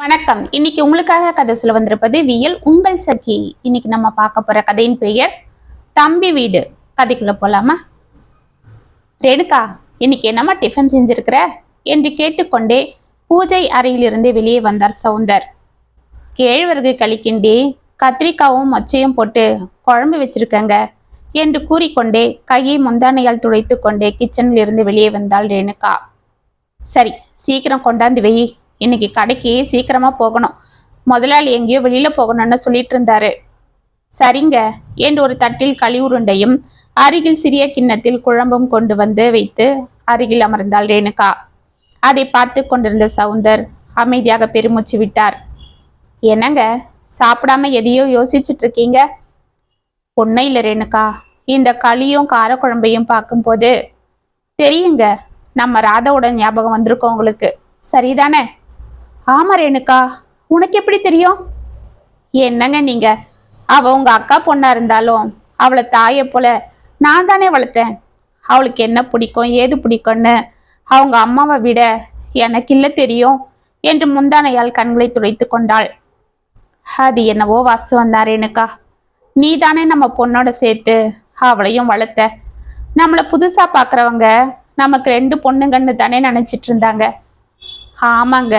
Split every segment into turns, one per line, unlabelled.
வணக்கம். இன்னைக்கு உங்களுக்காக கதை சொல்ல வந்திருப்பது வியல் உங்கள் சகி. இன்னைக்கு நம்ம பார்க்க போற கதையின் பெயர் தம்பி வீடு. கதைக்குள்ள போலாமா? ரேணுகா, இன்னைக்கு என்னம்மா டிஃபன் செஞ்சிருக்கிற என்று கேட்டுக்கொண்டே பூஜை அறையிலிருந்து வெளியே வந்தார் சவுந்தர். கேழ்வரகு களி கிண்டி கத்திரிக்காவும் மொச்சையும் போட்டு குழம்பு வச்சிருக்கங்க என்று கூறிக்கொண்டே கையை முந்தானையால் துடைத்து கொண்டே கிச்சனில் இருந்து வெளியே வந்தாள் ரேணுகா. சரி, சீக்கிரம் கொண்டாந்து வெயி, இன்னைக்கு கடைக்கு சீக்கிரமா போகணும். முதலாளி எங்கேயோ வெளியில போகணும்னு சொல்லிட்டு இருந்தாரு. சரிங்க என்று ஒரு தட்டில் களி உருண்டையும் அருகில் சிறிய கிண்ணத்தில் குழம்பும் கொண்டு வந்து வைத்து அருகில் அமர்ந்தாள் ரேணுகா. அதை பார்த்து கொண்டிருந்த சவுந்தர் அமைதியாக பெருமூச்சு விட்டார். என்னங்க, சாப்பிடாம எதையோ யோசிச்சுட்டு இருக்கீங்க? ஒன்னும் இல்லை ரேணுகா, இந்த களியும் காரக்குழம்பையும் பார்க்கும்போது தெரியுங்க, நம்ம ராதாவோட ஞாபகம் வந்திருக்கோம் உங்களுக்கு, சரிதானே? ஆமா ரேணுகா, உனக்கு எப்படி தெரியும்? என்னங்க நீங்க, அவ உங்க அக்கா பொண்ணா இருந்தாலும் அவளை தாயை போல நான் தானே வளர்த்தேன். அவளுக்கு என்ன பிடிக்கும் ஏது பிடிக்கும்னு அவங்க அம்மாவை விட எனக்கு இல்ல தெரியும் என்று முந்தானையால் கண்களை துடைத்து கொண்டாள். அது என்னவோ வாஸ்தவம் தான் ரேணுகா, நீ தானே நம்ம பொண்ணோட சேர்த்து அவளையும் வளர்த்த. நம்மளை புதுசா பாக்குறவங்க நமக்கு 2 பொண்ணுங்கன்னு தானே நினைச்சிட்டு இருந்தாங்க. ஆமாங்க,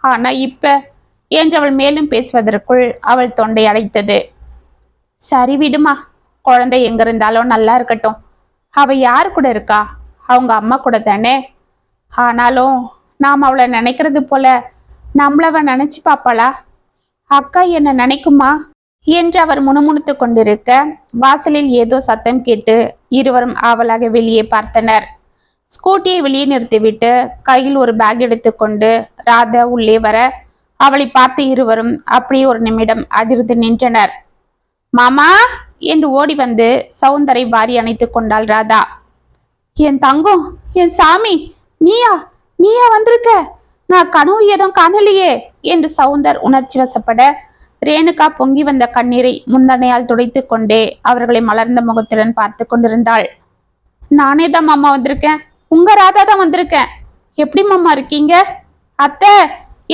ஆனா இப்ப என்றவள் மேலும் பேசுவதற்குள் அவள் தொண்டை அடைத்தது. சரி விடுமா, குழந்தை எங்க இருந்தாலும் நல்லா இருக்கட்டும். அவ யாரு கூட இருக்கா? அவங்க அம்மா கூட தானே. ஆனாலும் நாம் அவளை நினைக்கிறது போல நம்மளவ நினைச்சு பாப்பாளா? அக்கா என்ன நினைக்குமா என்று அவர் முணுமுணுத்து கொண்டிருக்க வாசலில் ஏதோ சத்தம் கேட்டு இருவரும் ஆவலாக வெளியே பார்த்தனர். ஸ்கூட்டியை வெளியே நிறுத்திவிட்டு கையில் ஒரு பேக் எடுத்துக்கொண்டு ராதா உள்ளே வர அவளை பார்த்த இருவரும் அப்படியே ஒரு நிமிடம் அதிர்ந்து நின்றனர். மாமா என்று ஓடி வந்து சவுந்தரை வாரி அணைத்துக் கொண்டாள் ராதா. என் தங்கம், என் சாமி, நீயா நீயா வந்திருக்க? நான் கனவு ஏதும் காணலையே என்று சவுந்தர் உணர்ச்சி வசப்பட ரேணுகா பொங்கி வந்த கண்ணீரை முந்தனையால் துடைத்து கொண்டே அவர்களை மலர்ந்த முகத்துடன் பார்த்து கொண்டிருந்தாள். நானே தான் மாமா வந்திருக்கேன், உங்க ராதா தான் வந்திருக்கேன். எப்படி மாமா இருக்கீங்க? அத்தை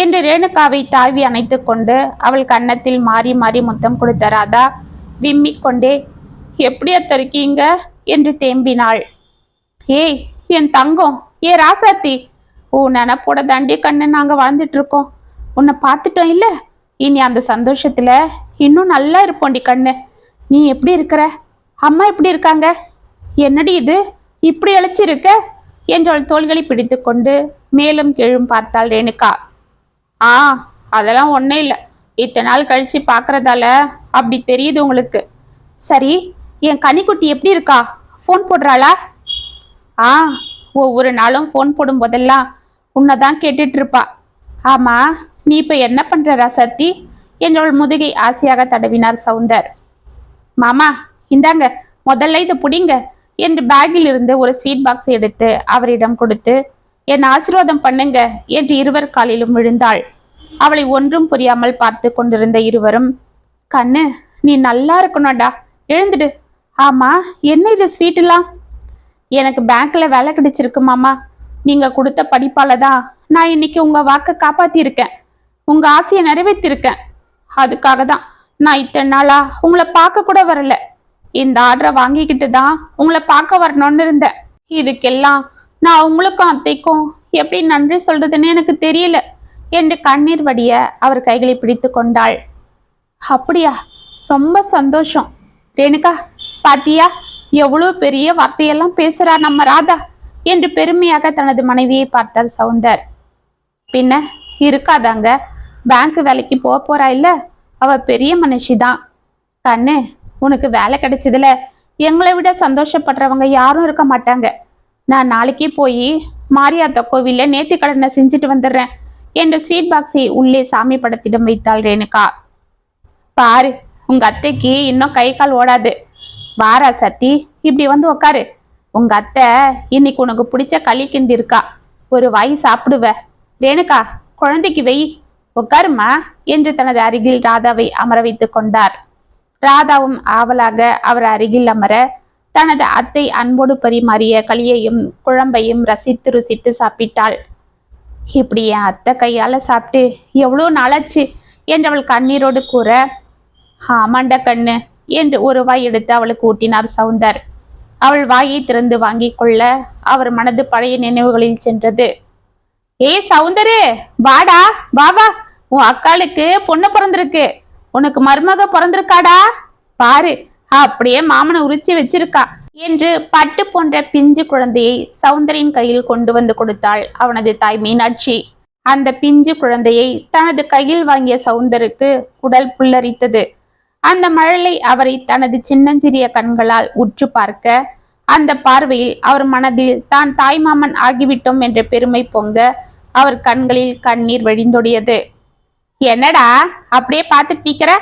என்று ரேணுகாவை தாவி அணைத்து கொண்டு அவள் கன்னத்தில் மாறி மாறி முத்தம் கொடுத்த ராதா விம்மிக் கொண்டே எப்படி அத்தை இருக்கீங்க என்று தேம்பினாள். ஏய் என் தங்கம், ஏ ராசாத்தி, உன் நினப்போட தாண்டி கண்ணு நாங்க வாழ்ந்துட்டு இருக்கோம். உன்னை பார்த்துட்டோம் இல்ல, இனி அந்த சந்தோஷத்துல இன்னும் நல்லா இருப்போண்டி கண்ணு. நீ எப்படி இருக்கிற? அம்மா எப்படி இருக்காங்க? என்னடி இது இப்படி அழைச்சிருக்க என்றவள் தோள்களை பிடித்து கொண்டு மேலும் கீழும் பார்த்தாள் ரேணுகா. அதெல்லாம் ஒன்றும் இல்லை, இத்தனை நாள் கழிச்சு பார்க்கறதால அப்படி தெரியுது உங்களுக்கு. சரி, என் கனிக்குட்டி எப்படி இருக்கா? ஃபோன் போடுறாளா? ஒவ்வொரு நாளும் ஃபோன் போடும் போதெல்லாம் உன்னைதான் கேட்டுட்டு இருப்பா. ஆமா, நீ இப்ப என்ன பண்ற ராசாத்தி என்றவள் முதுகை ஆசையாக தடவினார் சவுந்தர். மாமா இந்தாங்க, முதல்ல இதை புடிங்க என்று பேக்கில் இருந்து ஒரு ஸ்வீட் பாக்ஸ் எடுத்து அவரிடம் கொடுத்து என் ஆசீர்வாதம் பண்ணுங்க என்று இருவர் காலிலும் விழுந்தாள். அவளை ஒன்றும் புரியாமல் பார்த்து கொண்டிருந்த இருவரும், கண்ணு நீ நல்லா இருக்கணும்டா, எழுந்துடு. ஆமா, என்ன இது ஸ்வீட் எல்லாம்? எனக்கு பேங்க்ல வேலை கிடைச்சிருக்கு மாமா. நீங்க கொடுத்த படிப்பால தான் நான் இன்னைக்கு உங்க வாக்க காப்பாத்திருக்கேன், உங்க ஆசையை நிறைவேற்றிருக்கேன். அதுக்காக தான் நான் இத்தனை நாளா உங்களை பார்க்க கூட வரல. இந்த ஆர்டரை வாங்கிக்கிட்டு தான் உங்களை பார்க்க வரணும்னு இருந்தேன். இதுக்கெல்லாம் நான் உங்களுக்கும் அத்தைக்கும் எப்படி நன்றி சொல்றதுன்னு எனக்கு தெரியல என்று கண்ணீர் வடிய அவர் கைகளை பிடித்து கொண்டாள். அப்படியா, ரொம்ப சந்தோஷம் ரேணுகா. பாத்தியா எவ்வளவு பெரிய வார்த்தையெல்லாம் பேசுறா நம்ம ராதா என்று பெருமையாக தனது மனைவியை பார்த்தார் சவுந்தர். பின்ன இருக்காதாங்க, பேங்க் வேலைக்கு போறா இல்ல, அவ பெரிய மனுஷிதான். கண்ணு, உனக்கு வேலை கிடைச்சதுல எங்களை விட சந்தோஷப்படுறவங்க யாரும் இருக்க மாட்டாங்க. நான் நாளைக்கே போய் மாரியாத்தா கோவில்ல நேர்த்தி கடனை செஞ்சுட்டு வந்துடுறேன் என்று ஸ்வீட் பாக்ஸை உள்ளே சாமி படத்திடம் வைத்தாள் ரேணுகா. பாரு, உங்க அத்தைக்கு இன்னும் கை கால் ஓடாது. வாரா சத்தி, இப்படி வந்து உக்காரு. உங்க அத்தை இன்னைக்கு உனக்கு பிடிச்ச களி கிண்டி இருக்கா, ஒரு வாய் சாப்பிடுவ. ரேணுகா, குழந்தைக்கு வெய், உட்காருமா என்று தனது அருகில் ராதாவை அமர வைத்து கொண்டார். ராதாவும் ஆவலாக அவர் அருகில் அமர தனது அத்தை அன்போடு பரிமாறிய களியையும் குழம்பையும் ரசித்து ருசித்து சாப்பிட்டாள். இப்படி என் அத்தை கையால சாப்பிட்டு எவ்வளோ நாளாச்சு என்று அவள் கண்ணீரோடு கூற, ஆமாண்ட கண்ணு என்று ஒரு வாய் எடுத்து அவளுக்கு ஊட்டினார் சவுந்தர். அவள் வாயை திறந்து வாங்கி கொள்ள அவர் மனது பழைய நினைவுகளில் சென்றது. சவுந்தரு, வாடா, வா வா, உன் அக்காளுக்கு பொண்ணு பிறந்திருக்கு, உனக்கு மருமக பிறந்திருக்காடா, பாரு, அப்படியே மாமனை உரிச்சு வச்சிருக்கா என்று பட்டு போன்ற பிஞ்சு குழந்தையை சவுந்தரின் கையில் கொண்டு வந்து கொடுத்தாள் அவனது தாய் மீனாட்சி. அந்த பிஞ்சு குழந்தையை தனது கையில் வாங்கிய சவுந்தருக்கு உடல் புல்லரித்தது. அந்த மழலை அவரை தனது சின்னஞ்சிறிய கண்களால் உற்று பார்க்க, அந்த பார்வையில் அவர் மனதில் தான் தாய்மாமன் ஆகிவிட்டோம் என்ற பெருமை பொங்க அவர் கண்களில் கண்ணீர் வழிந்தொடியது. என்னடா அப்படியே பார்த்துட்டு நிக்கிற?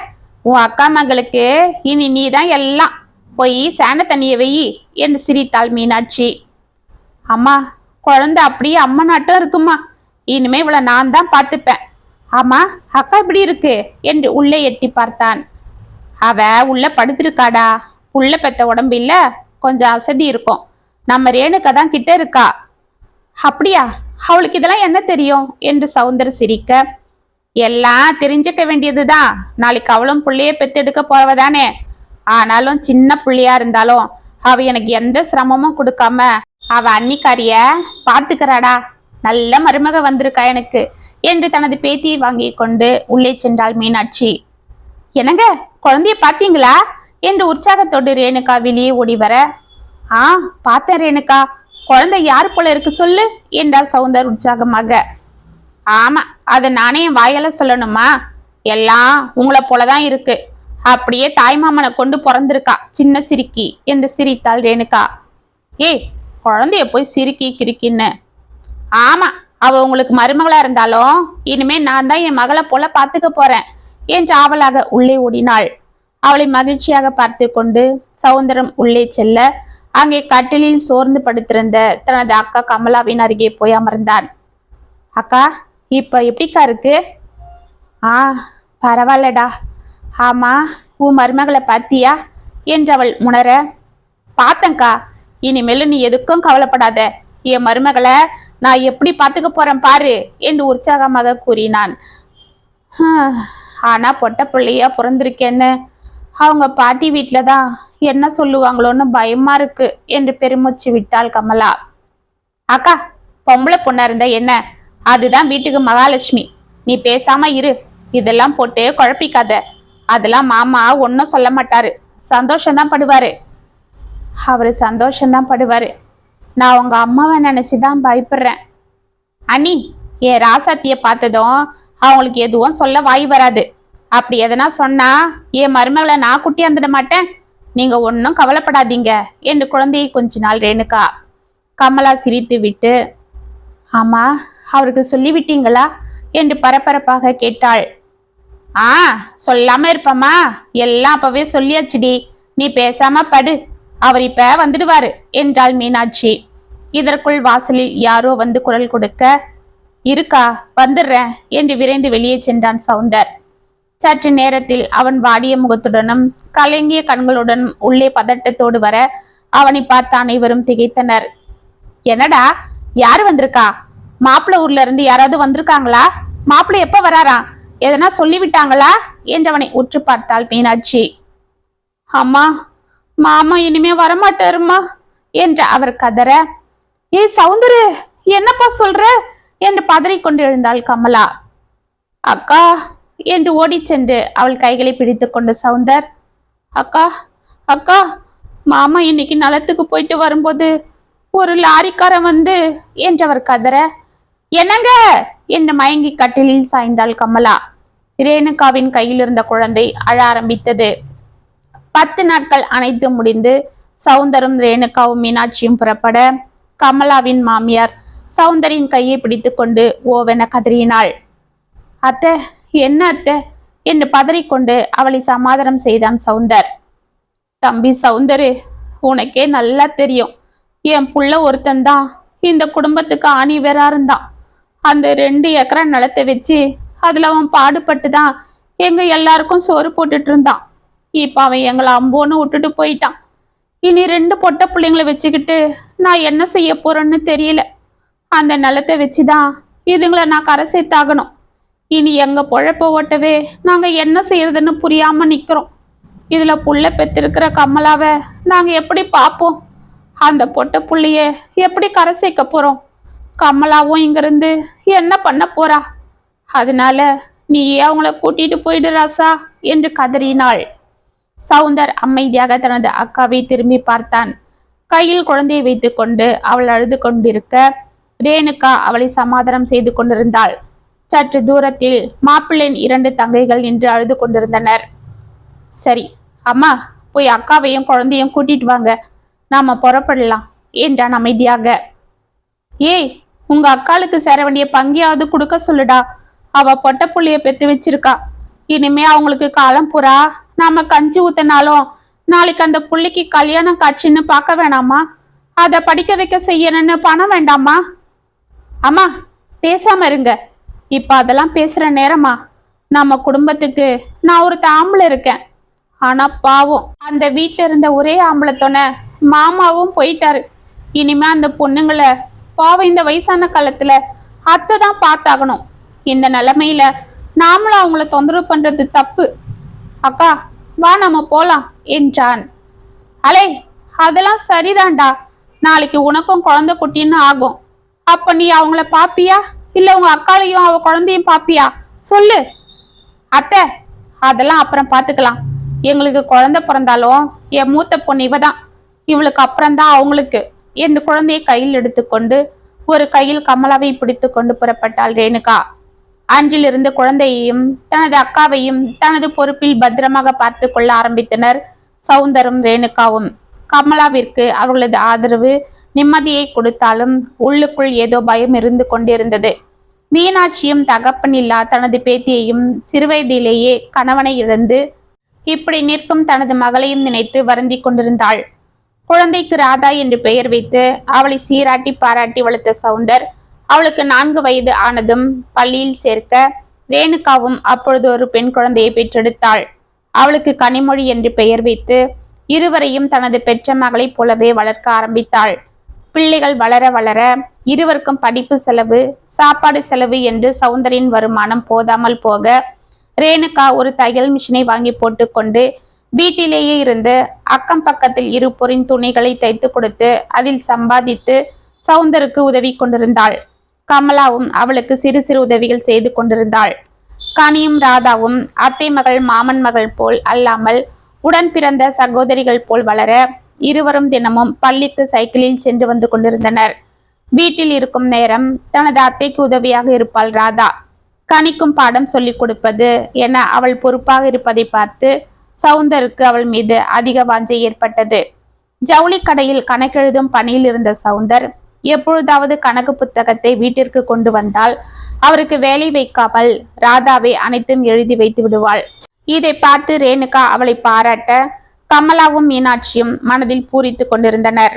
உன் அக்கா மகளுக்கு இனி நீதான் எல்லாம், போய் சேன தண்ணிய வெயி என்று சிரித்தாள் மீனாட்சி. அம்மா, குழந்தை அப்படியே அம்மா நாட்டம் இருக்குமா, இனிமே இவளை நான் தான் பார்த்துப்பேன். ஆமா, அக்கா இப்படி இருக்கு என்று உள்ளே எட்டி பார்த்தான். அவ உள்ள படுத்திருக்காடா, புள்ள பெத்த உடம்பு இல்ல, கொஞ்சம் அசதி இருக்கும். நம்ம ரேணுக்கா தான் கிட்ட இருக்கா. அப்படியா, அவளுக்கு இதெல்லாம் என்ன தெரியும் என்று சவுந்தர் சிரிக்க, எல்லாம் தெரிஞ்சுக்க வேண்டியதுதான், நாளைக்கு அவளும் புள்ளைய பெத்தெடுக்க போறவதானே. ஆனாலும் சின்ன புள்ளையா இருந்தாலும் அவ எனக்கு எந்த சிரமமும் கொடுக்காம அவ அன்னிக்காரிய பாத்துக்கிறாடா, நல்ல மருமக வந்திருக்கா எனக்கு என்று தனது பேத்தியை வாங்கி கொண்டு உள்ளே சென்றாள் மீனாட்சி. என்னங்க, குழந்தைய பாத்தீங்களா என்று உற்சாகத்தோடு ரேணுகா வெளியே ஓடி வர, பார்த்தேன் ரேணுகா, குழந்தை யாரு போல இருக்கு சொல்லு என்றார் சவுந்தர் உற்சாகமாக. ஆமா, அதை நானே என் வாயால சொல்லணுமா, எல்லாம் உங்களை போலதான் இருக்கு, அப்படியே தாய்மாமனை கொண்டு பிறந்திருக்கா சின்ன சிரிக்கி என்று சிரித்தாள் ரேணுகா. குழந்தைய போய் சிரிக்கி கிரிக்கின்னு. ஆமா, அவ உங்களுக்கு மருமகளா இருந்தாலும் இனிமே நான் தான் என் மகளை போல பாத்துக்க போறேன் என்று ஆவலாக உள்ளே ஓடினாள். அவளை மகிழ்ச்சியாக பார்த்து கொண்டு சவுந்தரம் உள்ளே செல்ல, அங்கே கட்டிலில் சோர்ந்து படுத்திருந்த தனது அக்கா கமலாவின் அருகே போய் அமர்ந்தான். அக்கா, இப்ப எப்படிக்கா இருக்கு? பரவாயில்லடா. ஆமா, உன் மருமகளை பாத்தியா என்று அவள் முணர, பார்த்தங்கா, இனிமேலும் நீ எதுக்கும் கவலைப்படாத, என் மருமகளை நான் எப்படி பாத்துக்க போறேன் பாரு என்று உற்சாகமாக கூறினான். ஆனா பொட்ட பிள்ளையா பிறந்திருக்கேன்னு அவங்க பாட்டி வீட்டுல தான் என்ன சொல்லுவாங்களோன்னு பயமா இருக்கு என்று பெருமூச்சு விட்டாள் கமலா. அக்கா, பொம்பளை பொண்ணா இருந்தா என்ன, அதுதான் வீட்டுக்கு மகாலட்சுமி, நீ பேசாம இரு, இதெல்லாம் போட்டு குழப்பிக்காத, அதெல்லாம் மாமா ஒன்னும் சொல்ல மாட்டாரு, சந்தோஷம்தான் படுவாரு. அவரு சந்தோஷம்தான் படுவாரு, நான் உங்க அம்மாவை நினைச்சுதான் பயப்படுறேன். அண்ணி, என் ராசாத்திய பார்த்ததும் அவங்களுக்கு எதுவும் சொல்ல வாய் வராது, அப்படி எதனா சொன்னா என் மருமகளை நான் குட்டியாந்துட மாட்டேன், நீங்க ஒன்னும் கவலைப்படாதீங்க என்று குழந்தையை கொஞ்சினாள் ரேணுகா. கமலா சிரித்து விட்டு, ஆமா, அவருக்கு சொல்லிவிட்டீங்களா என்று பரபரப்பாக கேட்டாள். சொல்லாம இருப்பமா, எல்லாம் அப்பவே சொல்லியாச்சுடி, நீ பேசாம படு, அவர் இப்ப வந்துடுவாரு என்றாள் மீனாட்சி. இதற்குள் வாசலில் யாரோ வந்து குரல் கொடுக்க, இருக்கா, வந்துடுறேன் என்று விரைந்து வெளியே சென்றான் சவுந்தர். சற்று நேரத்தில் அவன் வாடிய முகத்துடனும் கலங்கிய கண்களுடனும் உள்ளே பதட்டத்தோடு வர அவனை பார்த்து அனைவரும் திகைத்தனர். என்னடா, யாரு வந்திருக்கா? மாப்பிள்ளை ஊர்ல இருந்து யாராவது வந்திருக்காங்களா? மாப்பிள்ளை எப்ப வராரா? எதனா சொல்லிவிட்டாங்களா என்று அவனை உற்று பார்த்தாள் மீனாட்சி. அம்மா, மாமா இனிமே வரமாட்டாருமா என்று அவர் கதற, சவுந்தரு, என்னப்பா சொல்ற என்று பதறிக்கொண்டு எழுந்தாள் கமலா. அக்கா என்று ஓடி சென்று அவள் கைகளை பிடித்து கொண்டு சவுந்தர், அக்கா அக்கா, மாமா இன்னைக்கு நலத்துக்கு போயிட்டு வரும்போது ஒரு லாரிக்காரன் வந்து என்றவர் கதற, என்னங்க என்று மயங்கி கட்டிலில் சாய்ந்தாள் கமலா. ரேணுகாவின் கையில் இருந்த குழந்தை அழ ஆரம்பித்தது. 10 நாட்கள் அனைத்து முடிந்து சவுந்தரும் ரேணுகாவும் மீனாட்சியும் புறப்பட, கமலாவின் மாமியார் சவுந்தரின் கையை பிடித்து கொண்டு ஓவென கதறினாள். அத்தை, என்ன அத்தை என்று பதறிக்கொண்டு அவளை சமாதானம் செய்தான் சவுந்தர். தம்பி சவுந்தரு, உனக்கே நல்லா தெரியும், என் புள்ள ஒருத்தன்தான் இந்த குடும்பத்துக்கு ஆணி வேறா இருந்தான். அந்த 2 ஏக்கரா நிலத்தை வச்சு அதுல அவன் பாடுபட்டு தான் எங்க எல்லாருக்கும் சோறு போட்டுட்டு இருந்தான். இப்ப அவன் எங்களை அம்போன்னு விட்டுட்டு போயிட்டான். இனி 2 பொட்ட பிள்ளைங்களை வச்சுக்கிட்டு நான் என்ன செய்ய போறேன்னு தெரியல. அந்த நிலத்தை வச்சுதான் இதுங்களை நான் கரை சேர்த்தாகணும். இனி எங்க பொழப்ப ஓட்டவே நாங்க என்ன செய்யறதுன்னு புரியாம நிக்கிறோம். இதுல புள்ள பெத்திருக்கிற கமலாவை நாங்க எப்படி பார்ப்போம்? அந்த பொட்ட புள்ளைய எப்படி கரை சேர்க்க போறோம்? கமலாவும் இங்கிருந்து என்ன பண்ண போறா? அதனால நீயே அவங்கள கூட்டிட்டு போயிடு ராசா என்று கதறினாள். சவுந்தர் அமைதியாக தனது அக்காவை திரும்பி பார்த்தான். கையில் குழந்தையை வைத்துக் கொண்டு அவள் அழுது கொண்டிருக்க ரேணுகா அவளை சமாதானம் செய்து கொண்டிருந்தாள். சற்று தூரத்தில் மாப்பிள்ளையின் 2 தங்கைகள் நின்று அழுது கொண்டிருந்தனர். சரி அம்மா, போய் அக்காவையும் குழந்தையும் கூட்டிட்டு வாங்க, நாம புறப்படலாம் என்றான் அமைதியாக. ஏய், உங்க அக்காளுக்கு சேர வேண்டிய பங்கியாவது கொடுக்க சொல்லுடா. அவ பொட்ட புள்ளைய பெத்து வச்சிருக்கா. இனிமே அவங்களுக்கு காலம் புறா நாம கஞ்சி ஊத்தினாலும் நாளைக்கு அந்த புள்ளைக்கு கல்யாணம் காட்சின்னு பார்க்க வேணாமா? அதை படிக்க வைக்க செய்யணும்னு பணம் வேண்டாமா? அம்மா, பேசாம இருங்க. இப்ப அதெல்லாம் பேசுற நேரமா? நம்ம குடும்பத்துக்கு நான் ஒரு ஆம்பளை இருக்கேன். ஆனா பாவம், அந்த வீட்டுல இருந்த ஒரே ஆம்பளத்தோன மாமாவும் போயிட்டாரு. இனிமே அந்த பொண்ணுங்களை பாவம் இந்த வயசான காலத்துல அத்தை தான் பார்த்தாகணும். இந்த நிலைமையில நாமளும் அவங்கள தொந்தரவு பண்றது தப்பு. அக்கா, வா நம்ம போலாம் என்றான். அலே, அதெல்லாம் சரிதான்டா. நாளைக்கு உனக்கும் குழந்தை குட்டின்னு ஆகும். அப்ப நீ அவங்கள பாப்பியா இல்ல உங்க அக்காளையும் அவ குழந்தையும் பாப்பியா? சொல்லு. அத்தை, அதெல்லாம் அப்புறம் பாத்துக்கலாம். எங்களுக்கு குழந்தை பிறந்தாலும் என் மூத்த பொண்ணு இவதான், இவளுக்கு அப்புறம்தான் அவங்களுக்கு என்று குழந்தையை கையில் எடுத்துக்கொண்டு ஒரு கையில் கமலாவை பிடித்து கொண்டு புறப்பட்டாள் ரேணுகா. அன்றிலிருந்து குழந்தையையும் தனது அக்காவையும் தனது பொறுப்பில் பத்திரமாக பார்த்து கொள்ள ஆரம்பித்தனர் சவுந்தரும் ரேணுகாவும். கமலாவிற்கு அவர்களது ஆதரவு நிம்மதியை கொடுத்தாலும் உள்ளுக்குள் ஏதோ பயம் இருந்து கொண்டிருந்தது. மீனாட்சியும் தகப்பனில்லா தனது பேத்தியையும் சிறுவயதிலேயே கணவனை இழந்து இப்படி நிற்கும் தனது மகளையும் நினைத்து வருந்தி கொண்டிருந்தாள். குழந்தைக்கு ராதா என்று பெயர் வைத்து அவளை சீராட்டி பாராட்டி வளர்த்த சவுந்தர் அவளுக்கு 4 வயது ஆனதும் பள்ளியில் சேர்க்க ரேணுகாவும் அப்பொழுது ஒரு பெண் குழந்தையை பெற்றெடுத்தாள். அவளுக்கு கனிமொழி என்று பெயர் வைத்து இருவரையும் தனது பெற்ற மகளைப் போலவே வளர்க்க ஆரம்பித்தாள். பிள்ளைகள் வளர வளர இருவருக்கும் படிப்பு செலவு, சாப்பாடு செலவு என்று சவுந்தரின் வருமானம் போதாமல் போக ரேணுகா ஒரு தையல் மிஷினை வாங்கி போட்டுக்கொண்டு வீட்டிலேயே இருந்து அக்கம் பக்கத்தில் இருப்போரின் துணிகளை தைத்து கொடுத்து அதில் சம்பாதித்து சவுந்தருக்கு உதவி கொண்டிருந்தாள். கமலாவும் அவளுக்கு சிறு சிறு உதவிகள் செய்து கொண்டிருந்தாள். கனியும் ராதாவும் அத்தை மகள் மாமன் மகள் போல் அல்லாமல் உடன் பிறந்த சகோதரிகள் போல் வளர இருவரும் தினமும் பள்ளிக்கு சைக்கிளில் சென்று வந்து கொண்டிருந்தனர். வீட்டில் இருக்கும் நேரம் தனது அத்தைக்கு உதவியாக இருப்பாள் ராதா. கனிக்கும் பாடம் சொல்லிக் கொடுப்பது என அவள் பொறுப்பாக இருப்பதை பார்த்து சவுந்தருக்கு அவள் மீது அதிக வாஞ்சை ஏற்பட்டது. ஜவுளி கடையில் கணக்கெழுதும் பணியில் இருந்த சவுந்தர் எப்பொழுதாவது கணக்கு புத்தகத்தை வீட்டிற்கு கொண்டு வந்தால் அவருக்கு வேலை வைக்காமல் ராதாவை அனைத்தும் எழுதி வைத்து விடுவாள். இதை பார்த்து ரேணுகா அவளை பாராட்ட கமலாவும் மீனாட்சியும் மனதில் பூரித்து கொண்டிருந்தனர்.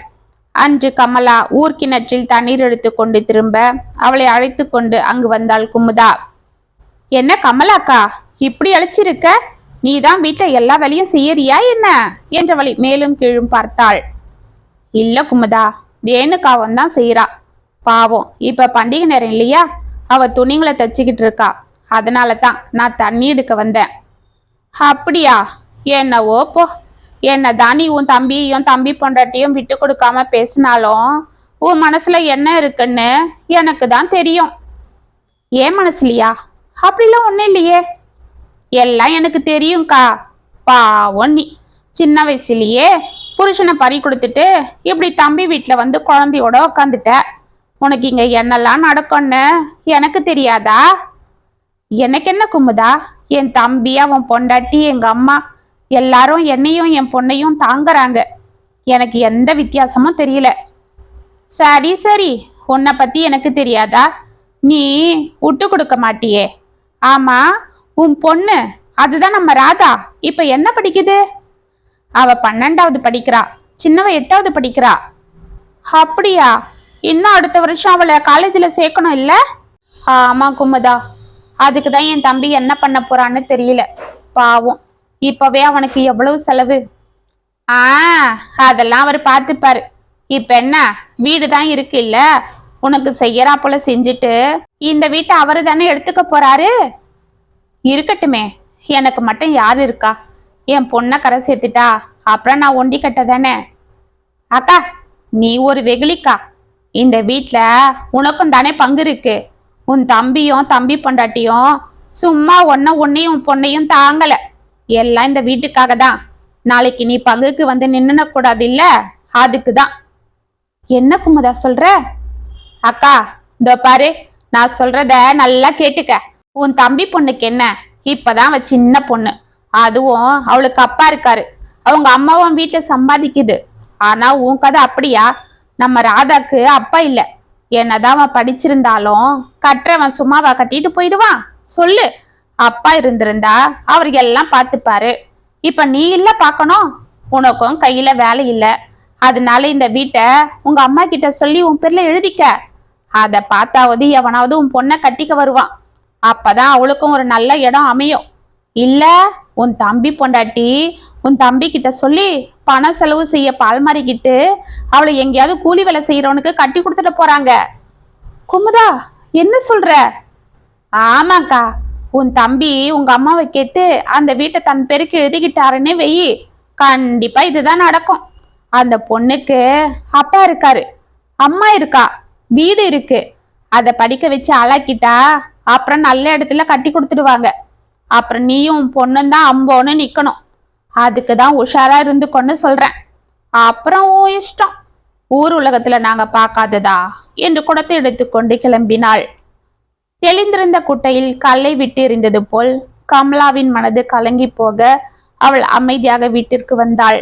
அன்று கமலா ஊர்கிணற்றில் தண்ணீர் எடுத்து கொண்டு திரும்ப அவளை அழைத்து கொண்டு அங்கு வந்தாள் குமுதா. என்ன கமலாக்கா, இப்படி அழைச்சிருக்க? நீதான் வீட்டுல எல்லா வேலையும் செய்யறியா என்ன என்றவளை மேலும் கீழும் பார்த்தாள். இல்ல குமுதா, ரேணுகாவும் தான் செய்யறா. பாவம், இப்ப பண்டிகை நேரம் இல்லையா, அவ துணிங்களை தச்சுக்கிட்டு இருக்கா. அதனால தான் நான் தண்ணி எடுக்க வந்தேன். அப்படியா? என்னவோ போ. என்ன தானி உன் தம்பியையும் தம்பி பொண்டாட்டியும் விட்டு கொடுக்காம பேசினாலும் உன் மனசுல என்ன இருக்குன்னு எனக்கு தான் தெரியும். ஏன் மனசுலையா? அப்படிலாம் ஒண்ணும் இல்லையே. எல்லாம் எனக்கு தெரியும்க்கா. பாவம் நீ, சின்ன வயசுலயே புருஷனை பறி கொடுத்துட்டு இப்படி தம்பி வீட்டுல வந்து குழந்தையோட உக்காந்துட்ட. உனக்கு இங்க என்னெல்லாம் நடக்கும்னு எனக்கு தெரியாதா? எனக்கு என்ன குமுதா, என் தம்பி, அவன் பொண்டாட்டி, எங்க அம்மா எல்லாரும் என்னையும் என் பொண்ணையும் தாங்குறாங்க. எனக்கு எந்த வித்தியாசமும் தெரியல. சரி சரி, உன்னை பத்தி எனக்கு தெரியாதா? நீ விட்டு கொடுக்க மாட்டியே. ஆமா, உன் பொண்ணு அதுதான் நம்ம ராதா இப்ப என்ன படிக்குது? அவ 12வது படிக்கிறா. சின்னவ 8வது படிக்கிறா. அப்படியா? இன்னும் அடுத்த வருஷம் அவளை காலேஜ்ல சேர்க்கணும் இல்ல? ஆமா குமுதா, அதுக்குதான் என் தம்பி என்ன பண்ண போறான்னு தெரியல. பாவம், இப்பவே அவனுக்கு எவ்வளவு செலவு. அதெல்லாம் அவர் பார்த்துப்பாரு. இப்ப என்ன, வீடுதான் இருக்கு இல்ல, உனக்கு செய்யறா போல செஞ்சுட்டு இந்த வீட்டை அவரு தானே எடுத்துக்க போறாரு. இருக்கட்டுமே, எனக்கு மட்டும் யாரு இருக்கா? என் பொண்ணை கரை சேர்த்துட்டா அப்புறம் நான் ஒண்டி கட்ட தானே. அக்கா, நீ ஒரு வெகுளிக்கா. இந்த வீட்டுல உனக்கும் தானே பங்கு இருக்கு. உன் தம்பியும் தம்பி பொண்டாட்டியும் சும்மா உன்னையும் உன் பொண்ணையும் தாங்கல. எல்லாம் இந்த வீட்டுக்காக தான். நாளைக்கு நீ பங்குக்கு வந்து நின்னுன கூடாது இல்ல, அதுக்குதான். என்ன குமுதா சொல்ற? அக்கா, இதோ பாரு, நான் சொல்றத நல்லா கேட்டுக்க. உன் தம்பி பொண்ணுக்கு என்ன, இப்பதான் அவ சின்ன பொண்ணு. அதுவும் அவளுக்கு அப்பா இருக்காரு. அவங்க அம்மாவும் வீட்டுல சம்பாதிக்குது. ஆனா உன் கதை அப்படியா? நம்ம ராதாக்கு அப்பா இல்ல. என்னதான் அவன் படிச்சிருந்தாலும் கட்டுறவன் சும்மாவா கட்டிட்டு போயிடுவான் சொல்லு. அப்பா இருந்திருந்தா அவர் எல்லாம் பார்த்துப்பாரு. இப்ப நீ இல்ல பாக்கணும். உனக்கும் கையில வேலை இல்ல. அதனால இந்த வீட்டை உங்க அம்மா கிட்ட சொல்லி உன் பேர்ல எழுதிக்க. அத பார்த்தாவது எவனாவது உன் பொண்ணை கட்டிக்க வருவான். அப்பதான் அவளுக்கும் ஒரு நல்ல இடம் அமையும். இல்ல உன் தம்பி பொண்டாட்டி உன் தம்பி கிட்ட சொல்லி பண செலவு செய்ய பால் மாறிக்கிட்டு அவளை எங்கேயாவது கூலி வேலை செய்யறவனுக்கு கட்டி கொடுத்துட்டு போறாங்க. குமுதா, என்ன சொல்ற? ஆமாக்கா, உன் தம்பி உங்க அம்மாவை கேட்டு அந்த வீட்டை தன் பேருக்கு எழுதிக்கிட்டாருன்னே வெயி, கண்டிப்பா இதுதான் நடக்கும். அந்த பொண்ணுக்கு அப்பா இருக்காரு, அம்மா இருக்கா, வீடு இருக்கு. அத படிக்க வச்சு ஆளாக்கிட்டா அப்புறம் நல்ல இடத்துல கட்டி கொடுத்துடுவாங்க. அப்புறம் நீயும் பொண்ணும் தான் அம்போன்னு நிக்கணும். அதுக்குதான் உஷாரா இருந்துக்கொன்னு சொல்றேன். அப்புறம் ஓ இஷ்டம். ஊர் உலகத்துல நாங்க பார்க்காததா என்று குடத்தை எடுத்துக்கொண்டு கிளம்பினாள். தெளிந்திருந்த குட்டையில் கல்லை விட்டு எறிந்தது போல் கமலாவின் மனது கலங்கி போக அவள் அமைதியாக வீட்டிற்கு வந்தாள்.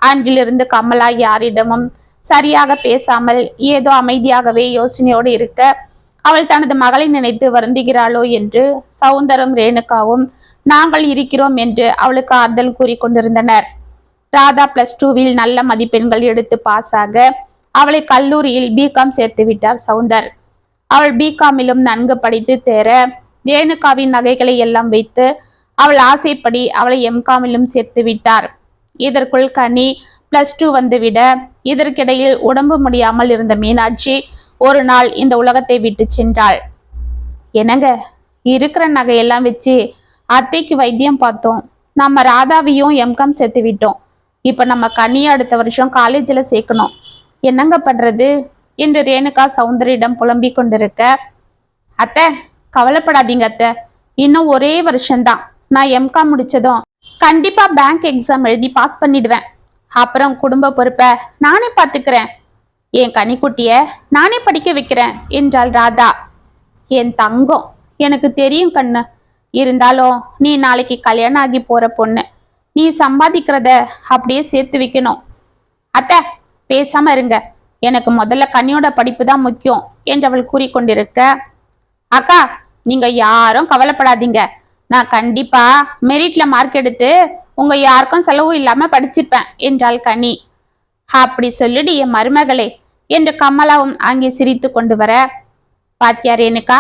அன்றிலிருந்து கமலா யாரிடமும் சரியாக பேசாமல் ஏதோ அமைதியாகவே யோசனையோடு இருக்க அவள் தனது மகளை நினைத்து வருந்துகிறாளோ என்று சவுந்தரம் ரேணுகாவும் நாங்கள் இருக்கிறோம் என்று அவளுக்கு ஆறுதல் கூறி கொண்டிருந்தனர். ராதா +2 நல்ல மதிப்பெண்கள் எடுத்து பாஸ் ஆக அவளை கல்லூரியில் பிகாம் சேர்த்து விட்டார் சவுந்தர். அவள் பிகாமிலும் நன்கு படித்து தேர ரேணுகாவின் நகைகளை எல்லாம் வைத்து அவள் ஆசைப்படி அவளை எம்காமிலும் சேர்த்து விட்டார். இதற்குள் கனி +2 வந்துவிட இதற்கிடையில் உடம்பு முடியாமல் இருந்த மீனாட்சி ஒரு நாள் இந்த உலகத்தை விட்டு சென்றாள். என்னங்க, இருக்கிற நகையெல்லாம் வச்சு அத்தைக்கு வைத்தியம் பார்த்தோம். நம்ம ராதாவையும் எம்காம் சேர்த்து விட்டோம். இப்ப நம்ம கனியை அடுத்த வருஷம் காலேஜில் சேர்க்கணும். என்னங்க பண்றது என்று ரேணுகா சவுந்தரியிடம் புலம்பிக் கொண்டிருக்க, அத்தை கவலைப்படாதீங்க அத்தை, இன்னும் ஒரே வருஷம்தான். நான் எம்காம் முடிச்சதும் கண்டிப்பா பேங்க் எக்ஸாம் எழுதி பாஸ் பண்ணிடுவேன். அப்புறம் குடும்ப பொறுப்பை நானே பார்த்துக்கிறேன். என் கனிக்குட்டிய நானே படிக்க வைக்கிறேன் என்றாள் ராதா. என் தங்கம், எனக்கு தெரியும் கண்ணு. இருந்தாலும் நீ நாளைக்கு கல்யாணம் ஆகி போற பொண்ணு. நீ சம்பாதிக்கிறத அப்படியே சேர்த்து வைக்கணும். அத்தை பேசாம இருங்க, எனக்கு முதல்ல கனியோட படிப்பு தான் முக்கியம் என்று அவள் கூறிக்கொண்டிருக்க, அக்கா நீங்க யாரும் கவலைப்படாதீங்க. நான் கண்டிப்பா மெரிட்ல மார்க் எடுத்து உங்க யாருக்கும் செலவும் இல்லாம படிச்சுப்பேன் என்றாள் கனி. அப்படி சொல்லிடு என் மருமகளே என்று கமலாவும் அங்கே சிரித்து கொண்டு வர, பாத்தியா ரேணுகா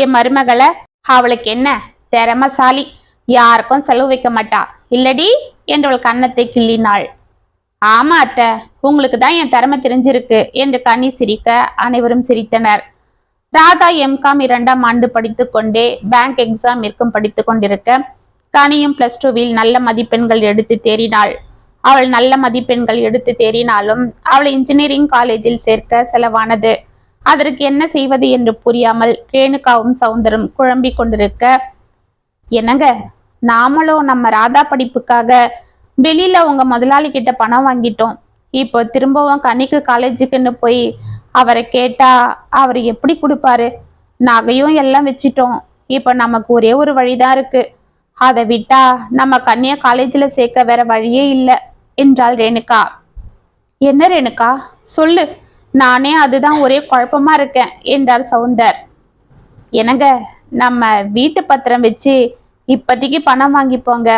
என் மருமகளை, அவளுக்கு என்ன திறமசாலி, யாருக்கும் செலவு வைக்க மாட்டா இல்லடி என்றவள் கன்னத்தை கிள்ளினாள். ஆமா அத்தை, உங்களுக்கு தான் என் திறமை தெரிஞ்சிருக்கு என்று கனி சிரிக்க அனைவரும் சிரித்தனர். ராதா எம்காம் 2ஆம் ஆண்டு படித்து கொண்டே பேங்க் எக்ஸாமிற்கும் படித்து கொண்டிருக்க கனியும் +2 நல்ல மதிப்பெண்கள் எடுத்து தேறினாள். அவள் நல்ல மதிப்பெண்கள் எடுத்து தேறினாலும் அவள் இன்ஜினியரிங் காலேஜில் சேர்க்க செலவானது. அதற்கு என்ன செய்வது என்று புரியாமல் ரேணுகாவும் சவுந்தரம் குழம்பிக் கொண்டிருக்க, என்னங்க, நாமளும் நம்ம ராதா படிப்புக்காக வெளியில உங்க முதலாளி கிட்ட பணம் வாங்கிட்டோம். இப்போ திரும்பவும் கனிக்கு காலேஜுக்குன்னு போய் அவரை கேட்டா அவர் எப்படி கொடுப்பாரு? நகையும் எல்லாம் வச்சிட்டோம். இப்ப நமக்கு ஒரே ஒரு வழிதான் இருக்கு. அதை விட்டா நம்ம கன்னியா காலேஜில் சேர்க்க வேற வழியே இல்லை என்றாள் ரேணுகா. என்ன ரேணுகா சொல்லு, நானே அதுதான் ஒரே குழப்பமா இருக்கேன் என்றார் சவுந்தர். என்னங்க, நம்ம வீட்டு பத்திரம் வச்சு இப்போதைக்கு பணம் வாங்கிப்போங்க.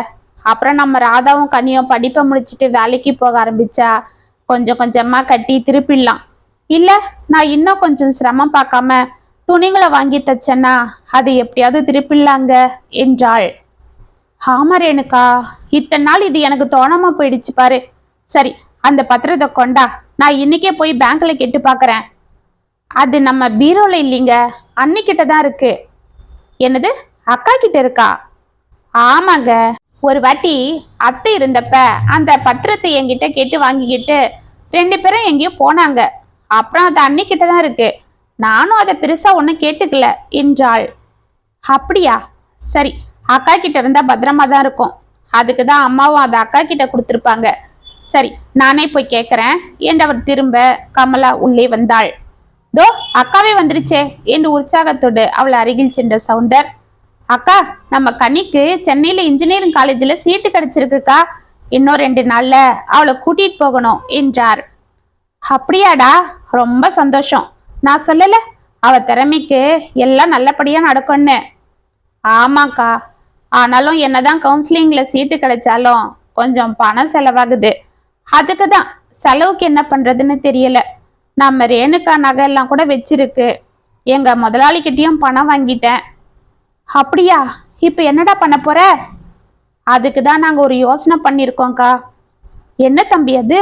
அப்புறம் நம்ம ராதாவும் கனியும் படிப்பை முடிச்சுட்டு வேலைக்கு போக ஆரம்பிச்சா கொஞ்சம் கொஞ்சமா கட்டி திருப்பிடலாம். இல்ல நான் இன்னும் கொஞ்சம் சிரமம் பார்க்காம துணிகளை வாங்கி தச்சேன்னா அது எப்படியாவது திருப்பிடலாங்க என்றாள். ஆமா ரேணுகா, இத்தனை நாள் இது எனக்கு தோணாம போயிடுச்சு பாரு. சரி, அந்த பத்திரத்தை கொண்டா, நான் இன்னைக்கே போய் பேங்க்ல கேட்டு பாக்குறேன். அது நம்ம பீரோல இல்லைங்க, அன்னிக்கிட்ட தான் இருக்கு. என்னது, அக்கா கிட்ட இருக்கா? ஆமாங்க. ஒரு வாட்டி அத்தை இருந்தப்ப அந்த பத்திரத்தை என்கிட்ட கேட்டு வாங்கிக்கிட்டு 2 பேரும் எங்கேயோ போனாங்க. அப்புறம் அது அன்னிக்கிட்ட தான் இருக்கு. நானும் அதை பெருசா ஒன்றும் கேட்டுக்கல என்றாள். அப்படியா? சரி, அக்கா கிட்ட இருந்தா பத்திரமா தான் இருக்கும். அதுக்கு தான் அம்மாவும் அதை அக்கா கிட்ட கொடுத்துருப்பாங்க. சரி, நானே போய் கேட்கறேன் என்றவர் திரும்ப கமலா உள்ளே வந்தாள். தோ அக்காவே வந்துருச்சே என்று உற்சாகத்தோடு அவள் அருகில் சென்ற சவுந்தர், அக்கா, நம்ம கனிக்கு சென்னையில இன்ஜினியரிங் காலேஜ்ல சீட்டு கிடைச்சிருக்குக்கா. இன்னும் 2 நாள்ல அவளை கூட்டிட்டு போகணும் என்றார். அப்படியாடா, ரொம்ப சந்தோஷம். நான் சொல்லல, அவ திறமைக்கு எல்லாம் நல்லபடியா நடக்கும்னு. ஆமாக்கா, ஆனாலும் என்னதான் கவுன்சிலிங்ல சீட்டு கிடைச்சாலும் கொஞ்சம் பணம் செலவாகுது. அதுக்கு தான் செலவுக்கு என்ன பண்றதுன்னு தெரியல. நம்ம ரேணுகா நகை எல்லாம் கூட வச்சிருக்கு. எங்க முதலாளிகிட்டயும் பணம் வாங்கிட்டேன். அப்படியா? இப்ப என்னடா பண்ண போற? அதுக்கு தான் நாங்க ஒரு யோசனை பண்ணிருக்கோம்க்கா. என்ன தம்பி அது?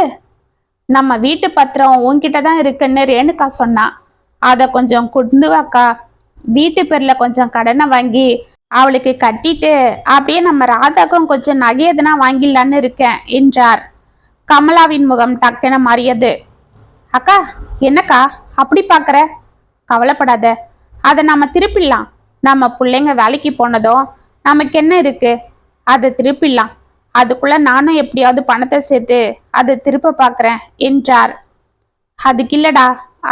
நம்ம வீட்டு பத்திரம் உன்கிட்ட தான் இருக்குன்னு ரேணுகா சொன்னா. அதை கொஞ்சம் கொண்டு வாக்கா. வீட்டு பேர்ல கொஞ்சம் கடனை வாங்கி அவளுக்கு கட்டிட்டு அப்படியே நம்ம ராதாக்கும் கொஞ்சம் நகை எதுனா வாங்கிடலான்னு இருக்கேன் என்றார். கமலாவின் முகம் டக்கென மாறியது. அக்கா, என்னக்கா அப்படி பாக்குற? கவலைப்படாத, அதை நாம திருப்பிடலாம். நம்ம பிள்ளைங்க வேலைக்கு போனதும் நமக்கு என்ன இருக்கு, அதை திருப்பிடலாம். அதுக்குள்ள நானும் எப்படியாவது பணத்தை சேர்த்து அதை திருப்ப பாக்குறேன் என்றார். அதுக்கு இல்லடா,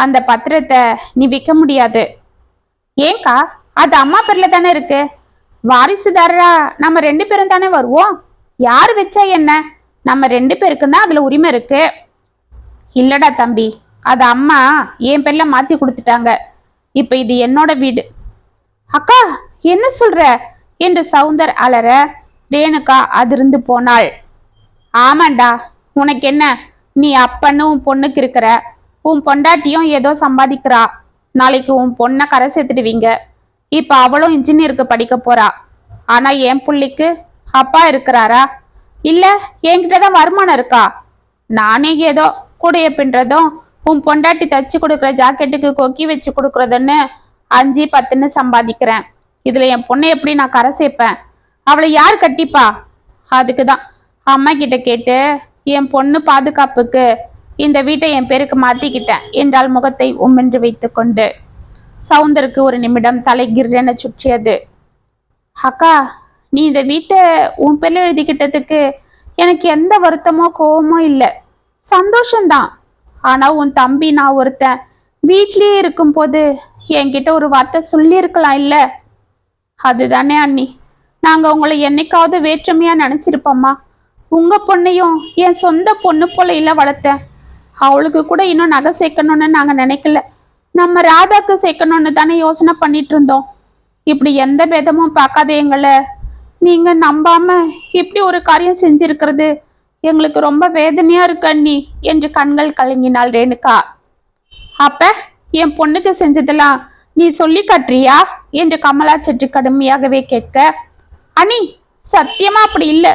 அந்த பத்திரத்தை நீ விற்க முடியாது. ஏங்கா? அது அம்மா பேர்ல தானே இருக்கு. வாரிசுதாரரா நம்ம 2 பேரும் தானே வருவோம். யாரு வச்சா என்ன, நம்ம 2 பேருக்கும் தான் அதுல உரிமை இருக்கு. இல்லடா தம்பி, அது அம்மா என் பேர்ல மாத்தி கொடுத்துட்டாங்க. இப்ப இது என்னோட வீடு. அக்கா, என்ன சொல்ற என்று சவுந்தர் அலற ரேணுகா அதிர்ந்து போனாள். ஆமாண்டா, உனக்கு என்ன, நீ அப்பன்னு உன் பொண்ணுக்கு இருக்கிற, உன் பொண்டாட்டியும் ஏதோ சம்பாதிக்கிறா. நாளைக்கு உன் பொண்ணை கரை சேர்த்துடுவீங்க. இப்ப அவளும் இன்ஜினியருக்கு படிக்க போறா. ஆனா என் புள்ளிக்கு அப்பா இருக்கிறாரா? இல்ல என்கிட்டதான் வருமானம் இருக்கா? நானே ஏதோ கூடைய பின்றதும் உன் பொண்டாட்டி தச்சு கொடுக்குற ஜாக்கெட்டுக்கு கொக்கி வச்சு கொடுக்கறதுன்னு 5-10ன்னு சம்பாதிக்கிறேன். இதுல என் பொண்ணை எப்படி நான் கரை சேர்ப்பேன்? அவளை யார் கட்டிப்பா? அதுக்குதான் அம்மா கிட்ட கேட்டு என் பொண்ணு பாதுகாப்புக்கு இந்த வீட்டை என் பேருக்கு மாத்திக்கிட்டேன் என்றால் முகத்தை உம்மென்று வைத்துக் கொண்டு. சவுந்தருக்கு ஒரு நிமிடம் தலை கிர்ரென சுற்றியது. அக்கா, நீ இந்த வீட்டை உன் பேர்ல எழுதிக்கிட்டதுக்கு எனக்கு எந்த வருத்தமோ கோவமோ இல்லை, சந்தோஷம்தான். ஆனா உன் தம்பி நான் ஒருத்தன் வீட்லயே இருக்கும் போது என்கிட்ட ஒரு வார்த்தை சொல்லி இருக்கலாம் இல்ல? அதுதானே அண்ணி, நாங்க உங்களை என்னைக்காவது வேற்றுமையா நினைச்சிருப்போம்மா. உங்க பொண்ணையும் என் சொந்த பொண்ணு போல இல்ல வளர்த்தேன். அவளுக்கு கூட இன்னும் நகை சேர்க்கணும்னு நாங்க நினைக்கல. நம்ம ராதாக்கு சேர்க்கணும்னு தானே யோசனை பண்ணிட்டு இருந்தோம். இப்படி எந்த பேதமும் பார்க்காத எங்களை நீங்க நம்பாம இப்படி ஒரு காரியம் செஞ்சிருக்கிறது எங்களுக்கு ரொம்ப வேதனையா இருக்கு அண்ணி என்று கண்கள் கலங்கினாள் ரேணுகா. அப்ப என் பொண்ணுக்கு செஞ்சதெல்லாம் நீ சொல்லி காட்டுறியா என்று கமலா சற்று கடுமையாகவே கேட்க, அண்ணி சத்தியமா அப்படி இல்லை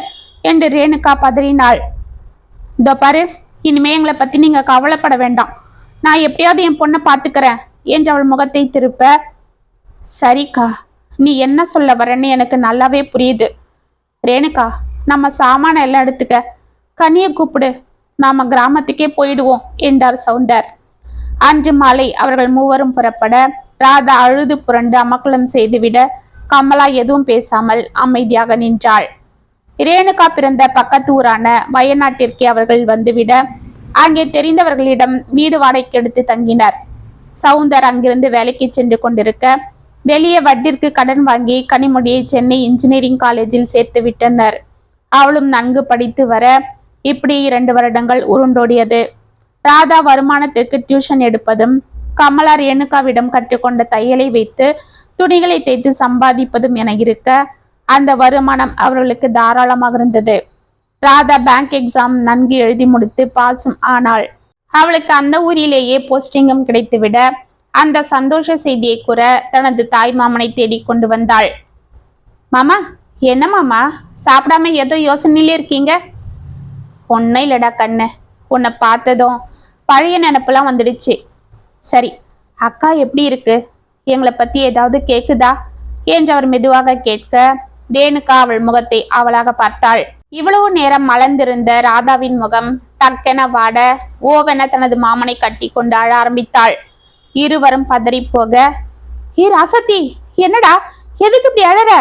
என்று ரேணுகா பதறினாள். இதோ பாரு, இனிமே எங்களை பத்தி நீங்க கவலைப்பட வேண்டாம். நான் எப்படியாவது என் பொண்ணை பாத்துக்கிறேன் என்று அவள் முகத்தை திருப்ப, சரிக்கா, நீ என்ன சொல்ல வரன்னு எனக்கு நல்லாவே புரியுது. ரேணுகா, நம்ம சாமான எல்லாம் எடுத்துக்க, கனியை கூப்பிடு, நாம கிராமத்துக்கே போயிடுவோம் என்றார் சவுந்தர். அன்று மாலை அவர்கள் மூவரும் புறப்பட ராதா அழுது புரண்டு அமக்கலம் செய்துவிட கமலா எதுவும் பேசாமல் அமைதியாக நின்றாள். ரேணுகா பிறந்த பக்கத்து ஊரான வயநாட்டிற்கு அவர்கள் வந்துவிட அங்கே தெரிந்தவர்களிடம் வீடு வாடகைக்கு எடுத்து தங்கினர். சவுந்தர் அங்கிருந்து வேலைக்கு சென்று கொண்டிருக்க வெளியே வட்டிற்கு கடன் வாங்கி கனிமொழியை சென்னை இன்ஜினியரிங் காலேஜில் சேர்த்து விட்டனர். அவளும் நன்கு படித்து வர இப்படி 2 வருடங்கள் உருண்டோடியது. ராதா வருமானத்திற்கு டியூஷன் எடுப்பதும் கமலா ரேணுகாவிடம் கற்றுக்கொண்ட தையலை வைத்து துணிகளை தைத்து சம்பாதிப்பதும் என இருக்க அந்த வருமானம் அவர்களுக்கு தாராளமாக இருந்தது. ராதா பேங்க் எக்ஸாம் நன்கு எழுதி முடித்து பாஸும் ஆனாள். அவளுக்கு அந்த ஊரிலேயே போஸ்டிங்கும் கிடைத்துவிட அந்த சந்தோஷ செய்தியை கூற தனது தாய் மாமனை தேடி கொண்டு வந்தாள். மாமா, என்ன மாமா சாப்பிடாம ஏதோ யோசனையிலே இருக்கீங்க? ஒன்னும் இல்லடா கண்ணு, உன்னை பார்த்ததும் பழைய நினப்பெல்லாம் வந்துடுச்சு. சரி, அக்கா எப்படி இருக்கு? எங்களை பத்தி ஏதாவது கேக்குதா என்று அவர் மெதுவாக கேட்க, ரேணுகா அவள் முகத்தை அவளாக பார்த்தாள். இவ்வளவு நேரம் மலர்ந்திருந்த ராதாவின் முகம் டக்கென வாட, ஓவென தனது மாமனை கட்டி கொண்டு அழ ஆரம்பித்தாள். இருவரும் பதறி போக, ஏ ராசத்தி, என்னடா, எதுக்கு இப்படி அழற?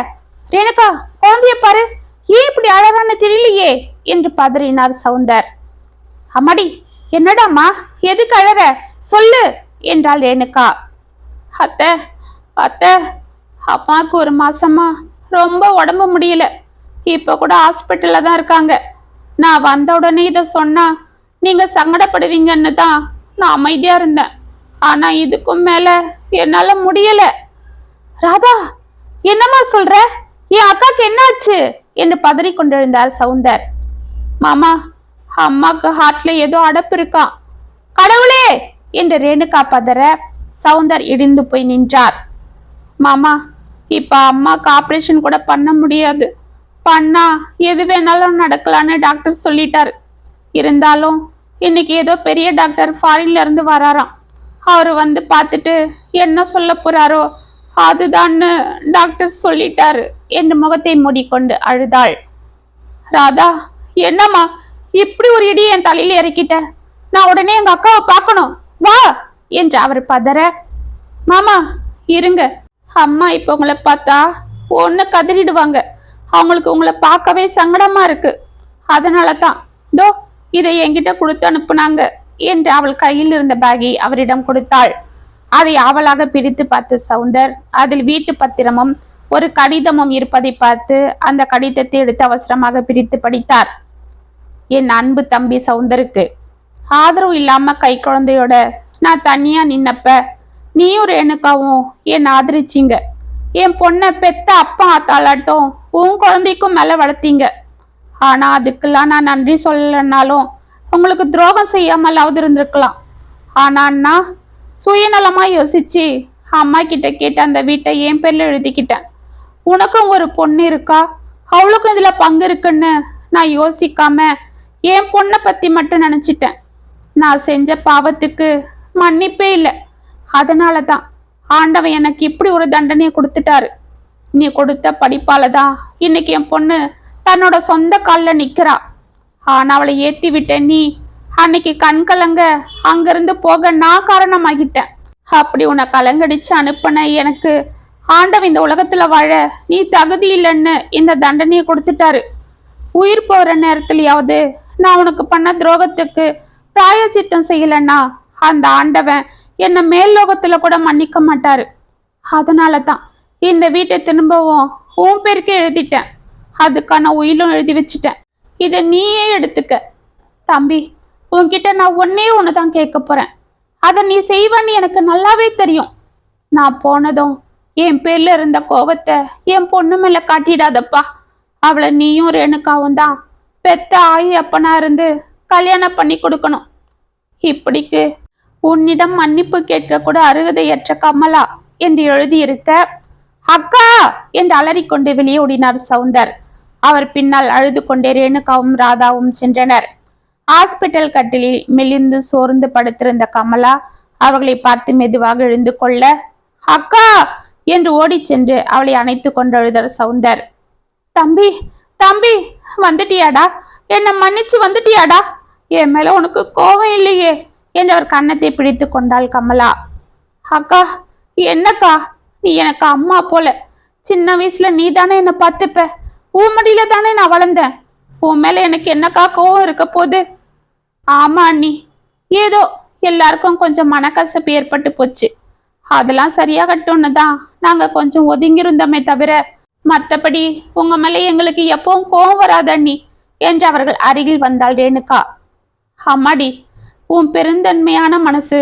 ரேணுகா, குழந்தைய பாரு, ஏன் இப்படி அழறான்னு தெரியலையே என்று பதறினார் சவுந்தர். அம்மாடி, என்னடாமா, எதுக்கு அழற, சொல்லு என்றாள் ரேணுகா. அத்தை அத்தை, அம்மாவுக்கு 1 மாசமா ரொம்ப உடம்பு முடியல. இப்ப கூட ஹாஸ்பிட்டல்ல தான் இருக்காங்க. நான் வந்த உடனே இதை சொன்னா நீங்க சங்கடப்படுவீங்கன்னு தான் நான் அமைதியா இருந்தேன். ஆனா இதுக்கும் மேல என்னால முடியல. ராதா, என்னம்மா சொல்ற? என் அக்காக்கு என்னாச்சு என்று பதறி கொண்டிருந்தார் சவுந்தர். மாமா, அம்மாக்கு ஹார்ட்ல ஏதோ அடப்பு இருக்கான். கடவுளே என்று ரேணுகா பதற, சவுந்தர் இடிந்து போய் நின்றார். மாமா, இப்ப அம்மாக்கு ஆபரேஷன் கூட பண்ண முடியாது. பண்ணா எது வேணாலும் நடக்கலான்னு டாக்டர் சொல்லிட்டாரு. இருந்தாலும் இன்னைக்கு ஏதோ பெரிய டாக்டர் ஃபாரின்ல இருந்து வராராம். அவரு வந்து பார்த்துட்டு என்ன சொல்ல போறாரோ அதுதான்னு டாக்டர் சொல்லிட்டாரு என்று முகத்தை மூடிக்கொண்டு அழுதாள். ராதா, என்னம்மா இப்படி ஒரு இடி என் தலையில இறக்கிட்ட? நான் உடனே எங்க அக்காவை பார்க்கணும், வா என்று அவர் பதற, மாமா இருங்க, அம்மா இப்ப உங்களை பார்த்தா ஒண்ணு கதறிடுவாங்க. அவங்களுக்கு உங்களை பார்க்கவே சங்கடமா இருக்கு. அதனால தான் தோ இதை என்கிட்ட கொடுத்து அனுப்புனாங்க என்று அவள் கையில் இருந்த பேகை அவரிடம் கொடுத்தாள். அதை அவளாக பிரித்து பார்த்து சவுந்தர் அதில் வீட்டு பத்திரமும் ஒரு கடிதமும் இருப்பதை பார்த்து அந்த கடிதத்தை எடுத்து அவசரமாக பிரித்து படித்தார். என் அன்பு தம்பி சவுந்தருக்கு, ஆதரவு இல்லாம கை குழந்தையோட நான் தனியா நின்னப்ப நீயும் ரேணுகாவும் என் ஆதரிச்சிங்க. என் பொண்ணை பெத்த அப்பா ஆத்தாளாட்டும் உன் குழந்தைக்கும் மேல வளர்த்தீங்க. ஆனா அதுக்கெல்லாம் நான் நன்றி சொல்லலைன்னாலும் உங்களுக்கு துரோகம் செய்யாமலாவது இருந்திருக்கலாம். ஆனா நான் சுயநலமா யோசிச்சு அம்மா கிட்ட கேட்டு அந்த வீட்டை என் பேர்ல எழுதிக்கிட்டேன். உனக்கும் ஒரு பொண்ணு இருக்கா, அவளுக்கும் இதுல பங்கு இருக்குன்னு நான் யோசிக்காம என் பொண்ணை பத்தி மட்டும் நினைச்சிட்டேன். நான் செஞ்ச பாவத்துக்கு மன்னிப்பே இல்லை. அதனாலதான் ஆண்டவன் எனக்கு இப்படி ஒரு தண்டனையை கொடுத்துட்டாரு. நீ கொடுத்த படிப்பாலதான் இன்னைக்கு என் பொண்ணு தன்னோட சொந்த காலில் நிக்கிறா. ஆனா அவளை ஏத்தி விட்ட நீ அன்னைக்கு கண் கலங்க அங்கிருந்து போக நான் காரணமாகிட்டேன். அப்படி உன்னை கலங்கடிச்சு அனுப்பின எனக்கு ஆண்டவன் இந்த உலகத்துல வாழ நீ தகுதி இல்லைன்னு இந்த தண்டனையை கொடுத்துட்டாரு. உயிர் போற நேரத்திலயாவது நான் உனக்கு பண்ண துரோகத்துக்கு பிராயச்சித்தம் செய்யலன்னா அந்த ஆண்டவன் என்ன மேல் லோகத்துல கூட மன்னிக்க மாட்டாரு. அதனாலதான் இந்த வீட்டை திரும்பவும் உன் பேருக்கு எழுதிட்டேன். அதுக்கான உயிலும் எழுதி வச்சுட்டேன். இதை நீயே எடுத்துக்க. தம்பி, உன்கிட்ட நான் ஒண்ணுதான் கேட்க போறேன். அதை நீ செய்வன்னு எனக்கு நல்லாவே தெரியும். நான் போனதும் என் பேர்ல இருந்த கோபத்தை என் பொண்ணு மேல காட்டிடாதப்பா. அவளை நீயும் ரேணுகாவும் தான் பெத்த ஆயி அப்பனா இருந்து கல்யாணம் பண்ணி கொடுக்கணும். இப்படிக்கு உன்னிடம் மன்னிப்பு கேட்க கூட அருகதையற்ற கமலா என்று எழுதியிருக்க, அக்கா என்று அலறிக்கொண்டு வெளியே ஓடினார் சவுந்தர். அவர் பின்னால் அழுது கொண்டே ரேணுகாவும் ராதாவும் சென்றனர். ஹாஸ்பிட்டல் கட்டிலில் மெலிந்து சோர்ந்து படுத்திருந்த கமலா அவர்களை பார்த்து மெதுவாக எழுந்து கொள்ள, அக்கா என்று ஓடி சென்று அவளை அணைத்து கொண்டு அழுதார் சவுந்தர். தம்பி தம்பி, வந்துட்டியாடா? என்னை மன்னிச்சு வந்துட்டியாடா? என் மேல உனக்கு கோபம் இல்லையே என்று அவர் கன்னத்தை பிடித்து கொண்டாள் கமலா. அக்கா, என்னக்கா, நீ எனக்கு அம்மா போல. சின்ன வயசுல நீ தானே என்னை பார்த்துப்ப. உன் மடியில தானே நான் வளர்ந்தேன். உன் மேல எனக்கு என்னக்கா கோவம் இருக்க போகுது? ஆமா அண்ணி, ஏதோ எல்லாருக்கும் கொஞ்சம் மனக்கசப்பு ஏற்பட்டு போச்சு. அதெல்லாம் சரியாகட்டும்னு தான் நாங்க கொஞ்சம் ஒதுங்கிருந்தோமே தவிர மற்றபடி உங்க மேல எங்களுக்கு எப்பவும் கோவம் வராது அண்ணி என்று அவர்கள் அருகில் வந்தாள் ரேணுகா. அம்மாடி, உன் பெருந்தன்மையான மனசு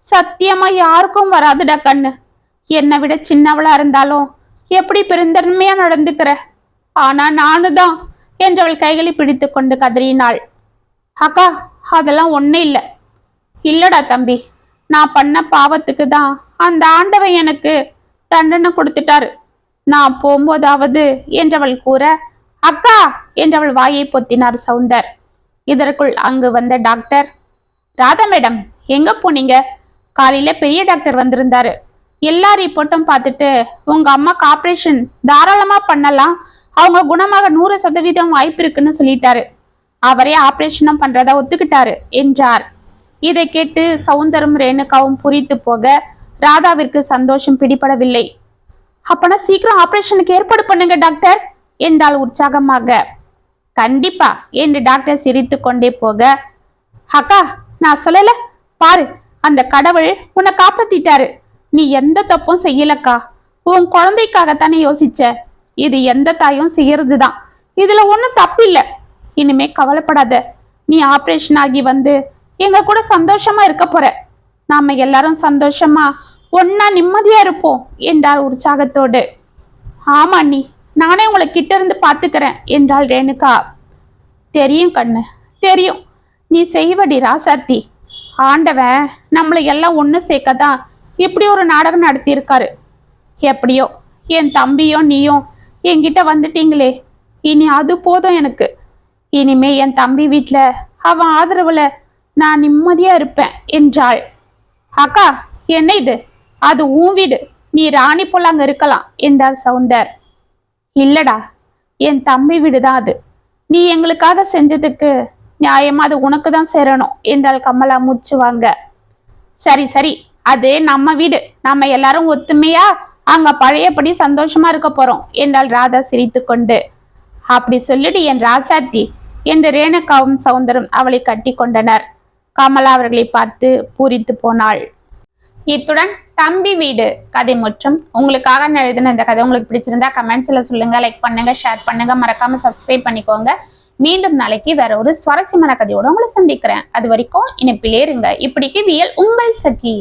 சத்தியமா யாருக்கும் வராதுடா கண்ணு. என்னை விட சின்னவளா இருந்தாலும் எப்படி பெருந்தன்மையா நடந்துக்கிற. ஆனா நானுதான் என்று அவள் கைகளை பிடித்து கொண்டு கதறினாள். அக்கா, அதெல்லாம் ஒன்றும் இல்லை. இல்லடா தம்பி, நான் பண்ண பாவத்துக்கு தான் அந்த ஆண்டவன் எனக்கு தண்டனை கொடுத்துட்டாரு. நான் போகும்போதாவது என்றவள் கூற, அக்கா என்றவள் வாயை பொத்தினார் சவுந்தர். இதற்குள் அங்கு வந்த டாக்டர், ராதா மேடம் எங்க போனீங்க? காலையில பெரிய டாக்டர் வந்திருந்தாரு. எல்லா ரிப்போர்ட்டும் பார்த்துட்டு உங்க அம்மாக்கு ஆபரேஷன் தாராளமா பண்ணலாம், அவங்க குணமாக 100% வாய்ப்பு இருக்குன்னு சொல்லிட்டாரு. அவரே ஆபரேஷனும் பண்றதா ஒத்துக்கிட்டாரு என்றார். இதை கேட்டு சௌந்தரும் ரேணுகாவும் புரித்து போக ராதாவிற்கு சந்தோஷம் பிடிபடவில்லை. அப்பனா சீக்கிரம் ஆபரேஷனுக்கு ஏற்பாடு பண்ணுங்க டாக்டர் என்றால் உற்சாகமாக. கண்டிப்பா என்று டாக்டர் சிரித்து கொண்டே போக, அக்கா நான் சொல்லல பாரு, அந்த கடவுள் உன்னை காப்பாத்திட்டாரு. நீ எந்த தப்பும் செய்யலக்கா, உன் குழந்தைக்காகத்தானே யோசிச்ச. இது எந்த தாயும் செய்யறதுதான், இதுல ஒன்னும் தப்பு இல்ல. இனிமே கவலைப்படாத, நீ ஆபரேஷன் ஆகி வந்து எங்க கூட சந்தோஷமா இருக்க போற. நாம எல்லாரும் சந்தோஷமா ஒன்னா நிம்மதியா இருப்போம் என்றார் உற்சாகத்தோடு. ஆமா அண்ணி, நானே உங்களை கிட்ட இருந்து பாத்துக்கிறேன் என்றாள் ரேணுகா. தெரியும் கண்ணு தெரியும், நீ செய்வடி ராசாத்தி. ஆண்டவன் நம்மளை எல்லாம் ஒண்ணு சேர்க்கதான் இப்படி ஒரு நாடகம் நடத்தியிருக்காரு. எப்படியோ என் தம்பியும் நீயும் என்கிட்ட வந்துட்டீங்களே, இனி அது போதும் எனக்கு. இனிமே என் தம்பி வீட்டுல அவன் ஆதரவுல நான் நிம்மதியா இருப்பேன் என்றாள். அக்கா என்ன இது, அது உன் வீடு, நீ ராணி போல அங்க இருக்கலாம் என்றார் சவுந்தர். இல்லடா, என் தம்பி வீடுதான் அது. நீ எங்களுக்காக செஞ்சதுக்கு நியாயமா அது உனக்கு தான் சேரணும் என்றாள் கமலா மூச்சு வாங்க. சரி சரி, அது நம்ம வீடு, நம்ம எல்லாரும் ஒத்துமையா அங்க பழையபடி சந்தோஷமா இருக்க போறோம் என்றாள் ராதா சிரித்து கொண்டு. அப்படி சொல்லிடு என் ராசாத்தி என்று ரேணுகாவும் சௌந்தரும் அவளை கட்டி கொண்டனர். கமலா அவர்களை பார்த்து பூரித்து போனாள். இத்துடன் தம்பி வீடு கதை முற்றும். உங்களுக்காக நான் எழுதின இந்த கதை உங்களுக்கு பிடிச்சிருந்தா கமெண்ட்ஸ்ல சொல்லுங்க, லைக் பண்ணுங்க, ஷேர் பண்ணுங்க, மறக்காம சப்ஸ்கிரைப் பண்ணிக்கோங்க. மீண்டும் நாளைக்கு வேற ஒரு சுவாரஸ்யமான கதையோட உங்களை சந்திக்கிறேன். அது வரைக்கும் இணைப்பிலே இருங்க. இப்படிக்கு வியல் உங்கள் சகி.